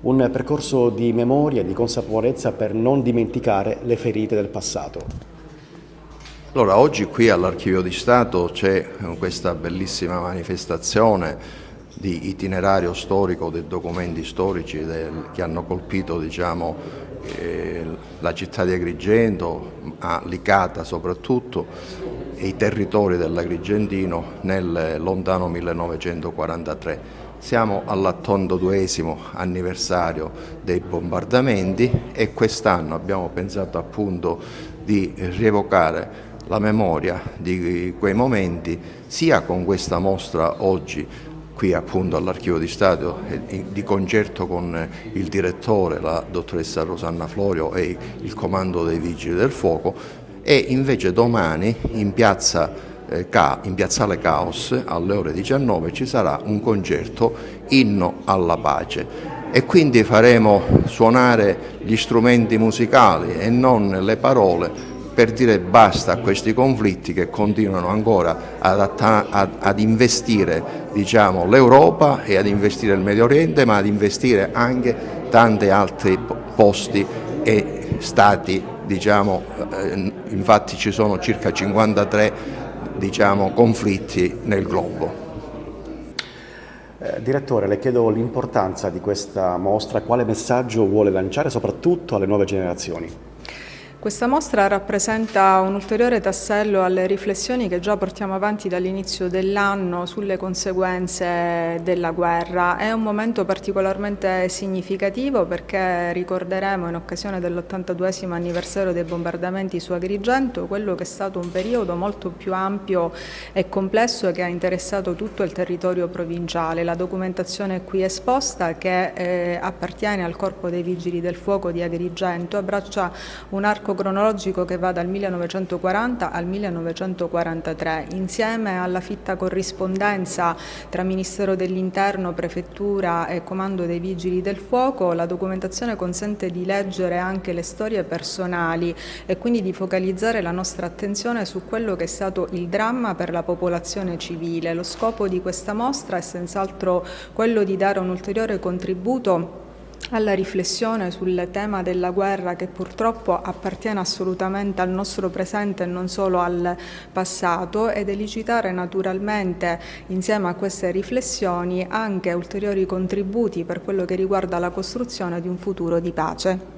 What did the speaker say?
Un percorso di memoria e di consapevolezza per non dimenticare le ferite del passato. Allora, oggi qui all'Archivio di Stato c'è questa bellissima manifestazione di itinerario storico dei documenti storici che hanno colpito, la città di Agrigento, a Licata soprattutto, e i territori dell'Agrigentino nel lontano 1943. Siamo all'82esimo anniversario dei bombardamenti e quest'anno abbiamo pensato appunto di rievocare la memoria di quei momenti sia con questa mostra oggi qui appunto all'Archivio di Stato di concerto con il direttore, la dottoressa Rosanna Florio e il comando dei Vigili del Fuoco, e invece domani in Piazzale Caos alle ore 19 ci sarà un concerto Inno alla pace e quindi faremo suonare gli strumenti musicali e non le parole per dire basta a questi conflitti che continuano ancora ad investire l'Europa e ad investire il Medio Oriente, ma ad investire anche tanti altri posti e stati, infatti ci sono circa 53 conflitti nel globo. Direttore, le chiedo l'importanza di questa mostra, quale messaggio vuole lanciare soprattutto alle nuove generazioni? Questa mostra rappresenta un ulteriore tassello alle riflessioni che già portiamo avanti dall'inizio dell'anno sulle conseguenze della guerra. È un momento particolarmente significativo perché ricorderemo in occasione dell'82esimo anniversario dei bombardamenti su Agrigento quello che è stato un periodo molto più ampio e complesso che ha interessato tutto il territorio provinciale. La documentazione qui esposta, che appartiene al Corpo dei Vigili del Fuoco di Agrigento, abbraccia un arco cronologico che va dal 1940 al 1943, insieme alla fitta corrispondenza tra Ministero dell'Interno, Prefettura e Comando dei Vigili del Fuoco. La documentazione consente di leggere anche le storie personali e quindi di focalizzare la nostra attenzione su quello che è stato il dramma per la popolazione civile. Lo scopo di questa mostra è senz'altro quello di dare un ulteriore contributo alla riflessione sul tema della guerra, che purtroppo appartiene assolutamente al nostro presente e non solo al passato, ed elicitare naturalmente insieme a queste riflessioni anche ulteriori contributi per quello che riguarda la costruzione di un futuro di pace.